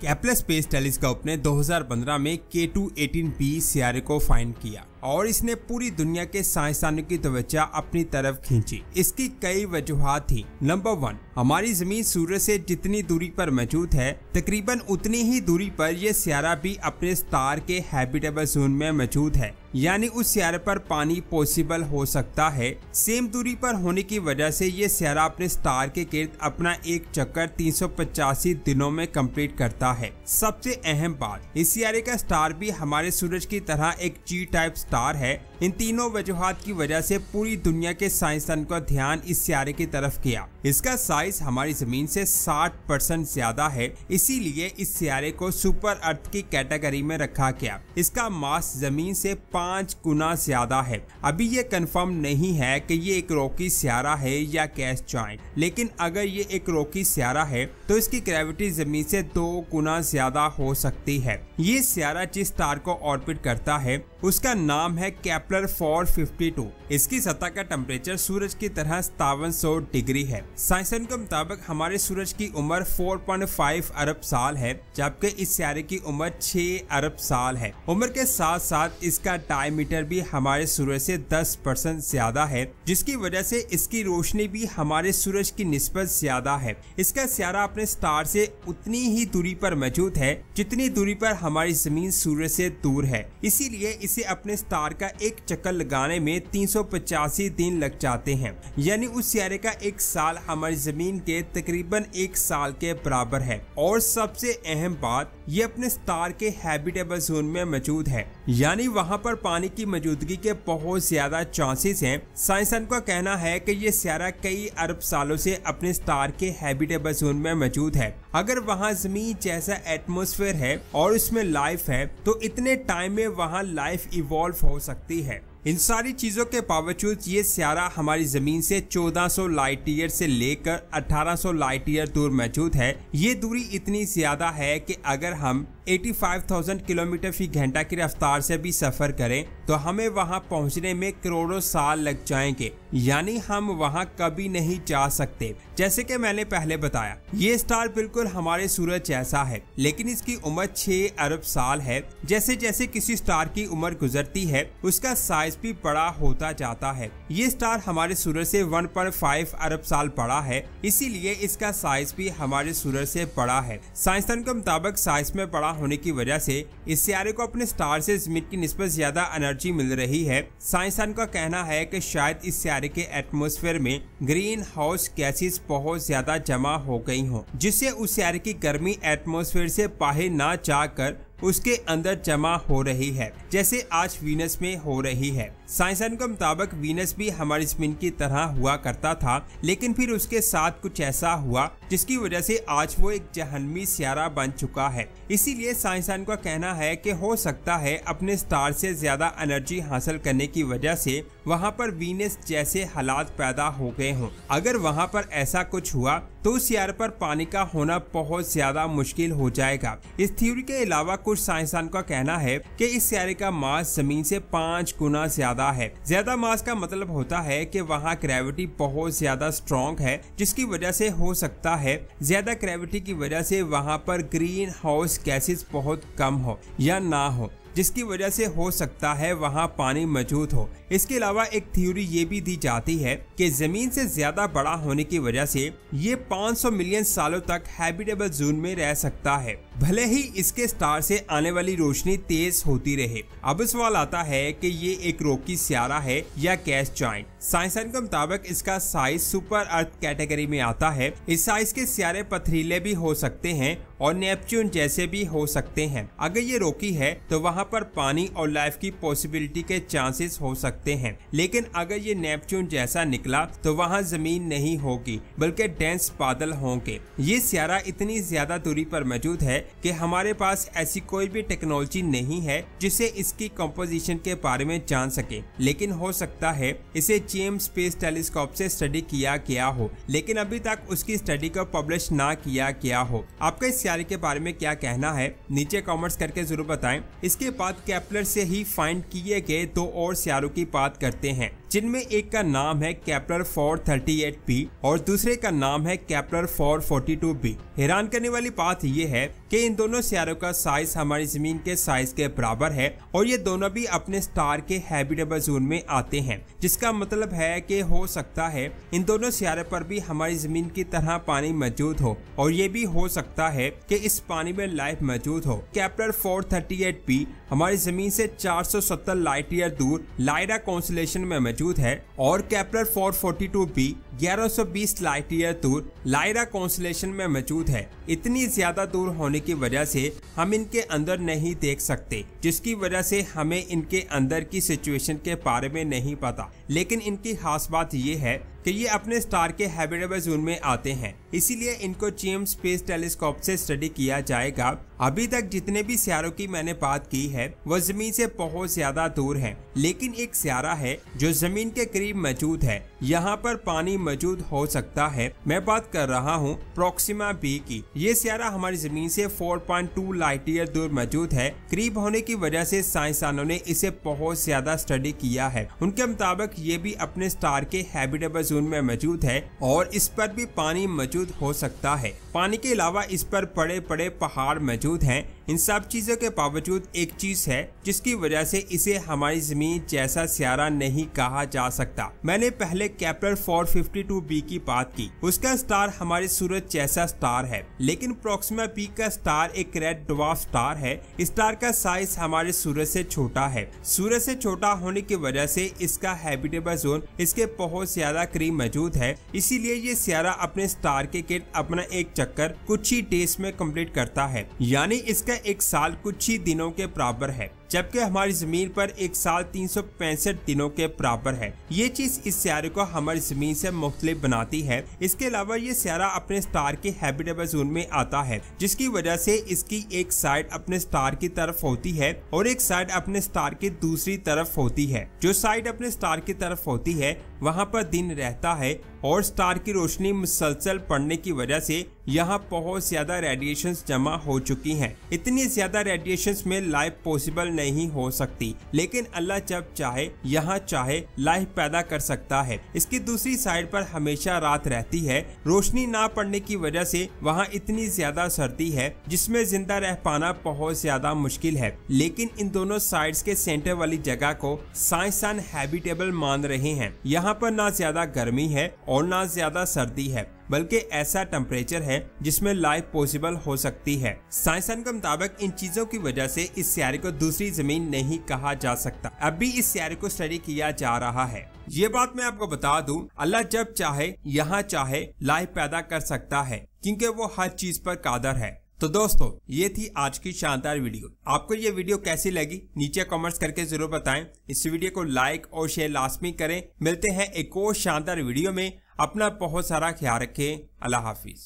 Kepler space telescope ने 2015 में K2-18b सितारे को फाइंड किया और इसने पूरी दुनिया के साइंसदानों की तवज्जो अपनी तरफ खींची। इसकी कई वजूहात थी। नंबर 1, हमारी जमीन सूरज से जितनी दूरी पर मौजूद है तकरीबन उतनी ही दूरी पर यह सितारा भी अपने स्टार के हैबिटेबल जोन में मौजूद है, यानी उस सितारे पर पानी पॉसिबल हो सकता है। सेम दूरी पर होने की वजह से ये सितारा अपने स्टार के गिर्द अपना एक चक्कर 385 दिनों में कंप्लीट करता है। सबसे अहम बात, इस सितारे का स्टार भी हमारे सूरज की तरह एक G टाइप स्टार है। इन तीनों वजूहात की वजह से पूरी दुनिया के साइंसदान का ध्यान इस सितारे की तरफ गया। इसका साइज हमारी जमीन से 60% ज्यादा है, इसीलिए इस सितारे को सुपर अर्थ की कैटेगरी में रखा गया। इसका मास जमीन से 5 गुना ज्यादा है। अभी ये कंफर्म नहीं है कि ये एक रॉकी सितारा है या गैस जॉइंट, लेकिन अगर ये एक रॉकी सितारा है तो इसकी ग्रेविटी जमीन से 2 गुना ज्यादा हो सकती है। ये सितारा जिस स्टार को ऑर्बिट करता है उसका नाम है केपलर 452। इसकी सतह का टेम्परेचर सूरज की तरह 5700 डिग्री है। साइंसदानों के मुताबिक हमारे सूरज की उम्र 4.5 अरब साल है, जबकि इस सितारे की उम्र 6 अरब साल है। उम्र के साथ साथ इसका डायमीटर भी हमारे सूरज से 10% ज्यादा है, जिसकी वजह से इसकी रोशनी भी हमारे सूरज की निस्बत ज्यादा है। इसका सितारा अपने स्टार से उतनी ही दूरी पर मौजूद है जितनी दूरी पर हमारी जमीन सूरज से दूर है। इसीलिए इसे अपने स्टार का एक चक्कर लगाने में 385 दिन लग जाते हैं, यानी उस सितारे का एक साल हमारी जमीन के तकरीबन 1 साल के बराबर है। और सबसे अहम बात, ये अपने स्टार के हैबिटेबल जोन में मौजूद है, यानी वहां पर पानी की मौजूदगी के बहुत ज्यादा चांसेस हैं। साइंसदान का कहना है कि ये सितारा कई अरब सालों से अपने स्टार के हैबिटेबल जोन में मौजूद है। अगर वहां जमीन जैसा एटमॉस्फेयर है और उसमें लाइफ है तो इतने टाइम में वहां लाइफ इवॉल्व हो सकती है। इन सारी चीजों के बावजूद ये सितारा हमारी जमीन से 1400 लाइट ईयर से लेकर 1800 लाइट ईयर दूर मौजूद है। ये दूरी इतनी ज्यादा है कि अगर हम 85,000 किलोमीटर फी घंटा की रफ्तार से भी सफर करें तो हमें वहां पहुंचने में करोड़ों साल लग जाएंगे, यानी हम वहां कभी नहीं जा सकते। जैसे कि मैंने पहले बताया, ये स्टार बिल्कुल हमारे सूरज जैसा है, लेकिन इसकी उम्र 6 अरब साल है। जैसे जैसे किसी स्टार की उम्र गुजरती है उसका साइज भी बड़ा होता जाता है। ये स्टार हमारे सूरज से 1.5 अरब साल बड़ा है, इसीलिए इसका साइज भी हमारे सूरज से बड़ा है। साइंसदान के मुताबिक साइज में बड़ा होने की वजह से इस सितारे को अपने स्टार से जमीन की निस्बत ज्यादा एनर्जी मिल रही है। साइंसदान का कहना है कि शायद इस सितारे के एटमॉस्फेयर में ग्रीन हाउस गैसेस बहुत ज्यादा जमा हो गई हों, जिससे उस सितारे की गर्मी एटमॉस्फेयर से बाहर ना जाकर उसके अंदर जमा हो रही है, जैसे आज वीनस में हो रही है। साइंसदान के मुताबिक वीनस भी हमारी जमीन की तरह हुआ करता था, लेकिन फिर उसके साथ कुछ ऐसा हुआ जिसकी वजह से आज वो एक जहन्नमी सितारा बन चुका है। इसीलिए साइंसदान का कहना है कि हो सकता है अपने स्टार से ज्यादा एनर्जी हासिल करने की वजह से वहाँ पर वीनस जैसे हालात पैदा हो गए हों। अगर वहाँ पर ऐसा कुछ हुआ तो उस सितारे पर पानी का होना बहुत ज्यादा मुश्किल हो जाएगा। इस थ्योरी के अलावा कुछ साइंसदान का कहना है कि इस सितारे का मास जमीन से 5 गुना ज्यादा है। ज्यादा मास का मतलब होता है कि वहाँ ग्रेविटी बहुत ज्यादा स्ट्रॉन्ग है, जिसकी वजह से हो सकता है ज्यादा ग्रेविटी की वजह से वहाँ पर ग्रीन हाउस गैसेस बहुत कम हो या ना हो, जिसकी वजह से हो सकता है वहाँ पानी मौजूद हो। इसके अलावा एक थ्योरी ये भी दी जाती है कि जमीन से ज्यादा बड़ा होने की वजह से ये 500 मिलियन सालों तक हैबिटेबल जोन में रह सकता है, भले ही इसके स्टार से आने वाली रोशनी तेज होती रहे। अब सवाल आता है कि ये एक रॉकी सितारा है या गैस जॉइंट। साइंसदान के मुताबिक इसका साइज सुपर अर्थ कैटेगरी में आता है। इस साइज के सितारे पथरीले भी हो सकते हैं और नेपच्यून जैसे भी हो सकते हैं। अगर ये रॉकी है तो वहाँ पर पानी और लाइफ की पॉसिबिलिटी के चांसेस हो सकते हैं, लेकिन अगर ये नेपच्यून जैसा निकला तो वहाँ जमीन नहीं होगी बल्कि डेंस बादल होंगे। ये सितारा इतनी ज्यादा दूरी पर मौजूद है कि हमारे पास ऐसी कोई भी टेक्नोलॉजी नहीं है जिससे इसकी कंपोजिशन के बारे में जान सके, लेकिन हो सकता है इसे जेम्स स्पेस टेलीस्कोप से स्टडी किया गया हो, लेकिन अभी तक उसकी स्टडी को पब्लिश ना किया गया हो। आपका इस सितारे के बारे में क्या कहना है, नीचे कमेंट्स करके जरूर बताएं। इसके बाद केपलर से ही फाइंड किए गए 2 और सितारों की बात करते हैं, जिनमें एक का नाम है केपलर 438b और दूसरे का नाम है केपलर 442b। हैरान करने वाली बात यह है कि कि इन दोनों सियारों का साइज हमारी जमीन के साइज के बराबर है और ये दोनों भी अपने स्टार के हैबिटेबल जोन में आते हैं, जिसका मतलब है कि हो सकता है इन दोनों सियारों पर भी हमारी जमीन की तरह पानी मौजूद हो और ये भी हो सकता है कि इस पानी में लाइफ मौजूद हो। केपलर 438b हमारी जमीन से 470 लाइट ईयर दूर लायरा कॉन्स्टेलेशन में मौजूद है और केपलर 442b 1120 लाइट ईयर दूर लायरा कॉन्स्टेलेशन में मौजूद है। इतनी ज्यादा दूर होने की वजह से हम इनके अंदर नहीं देख सकते, जिसकी वजह से हमें इनके अंदर की सिचुएशन के बारे में नहीं पता। लेकिन इनकी खास बात ये है कि ये अपने स्टार के हैबिटेबल जोन में आते हैं, इसीलिए इनको जेम्स स्पेस टेलीस्कोप से स्टडी किया जाएगा। अभी तक जितने भी सियारों की मैंने बात की है वो जमीन से बहुत ज्यादा दूर हैं, लेकिन एक सियारा है जो जमीन के करीब मौजूद है, यहाँ पर पानी मौजूद हो सकता है। मैं बात कर रहा हूँ प्रोक्सिमा बी की। ये सियारा हमारी जमीन से 4.2 लाइट ईयर दूर मौजूद है। करीब होने की वजह से साइंसदानों ने इसे बहुत ज्यादा स्टडी किया है। उनके मुताबिक ये भी अपने स्टार के हैबिटेबल जोन में मौजूद है और इस पर भी पानी मौजूद हो सकता है। पानी के अलावा इस पर बड़े बड़े पहाड़ मौजूद हैं। इन सब चीजों के बावजूद एक चीज है जिसकी वजह से इसे हमारी जमीन जैसा सियारा नहीं कहा जा सकता। मैंने पहले केपलर 452b की बात की, उसका स्टार हमारे सूरज जैसा स्टार है, लेकिन प्रोक्सिमा बी का स्टार एक रेड ड्वार्फ स्टार है। स्टार का साइज हमारे सूरज से छोटा है। सूरज से छोटा होने की वजह से इसका हैबिटेबल जोन इसके बहुत ज्यादा करीब मौजूद है, इसीलिए ये सियारा अपने स्टार के गिर्द अपना एक चक्कर कुछ ही डेज में कंप्लीट करता है, यानी इसका एक साल कुछ ही दिनों के बराबर है, जबकि हमारी जमीन पर एक साल 365 दिनों के बराबर है। ये चीज इस सियारे को हमारी जमीन से मुख्तलिफ बनाती है। इसके अलावा ये सियारा अपने स्टार के हैबिटेबल जोन में आता है, जिसकी वजह से इसकी एक साइड अपने स्टार की तरफ होती है और एक साइड अपने स्टार की दूसरी तरफ होती है। जो साइड अपने स्टार की तरफ होती है वहाँ पर दिन रहता है और स्टार की रोशनी मुसलसल पड़ने की वजह से यहाँ बहुत ज्यादा रेडिएशंस जमा हो चुकी हैं। इतनी ज्यादा रेडिएशंस में लाइफ पॉसिबल नहीं हो सकती, लेकिन अल्लाह जब चाहे यहाँ चाहे लाइफ पैदा कर सकता है। इसकी दूसरी साइड पर हमेशा रात रहती है। रोशनी ना पड़ने की वजह से वहाँ इतनी ज्यादा सर्दी है जिसमें जिंदा रह पाना बहुत ज्यादा मुश्किल है। लेकिन इन दोनों साइड्स के सेंटर वाली जगह को साइंसदान हैबिटेबल मान रहे हैं। यहाँ पर ना ज्यादा गर्मी है और ना ज्यादा सर्दी है, बल्कि ऐसा टेम्परेचर है जिसमें लाइफ पॉसिबल हो सकती है। साइंसदान के मुताबिक इन चीजों की वजह से इस सियारे को दूसरी जमीन नहीं कहा जा सकता। अब भी इस सियारे को स्टडी किया जा रहा है। ये बात मैं आपको बता दूं, अल्लाह जब चाहे यहाँ चाहे लाइफ पैदा कर सकता है, क्योंकि वो हर चीज पर कादर है। तो दोस्तों, ये थी आज की शानदार वीडियो। आपको ये वीडियो कैसी लगी नीचे कमेंट्स करके जरूर बताएं। इस वीडियो को लाइक और शेयर लाजमी करें। मिलते हैं एक और शानदार वीडियो में। अपना बहुत सारा ख्याल रखें। अल्लाह हाफिज।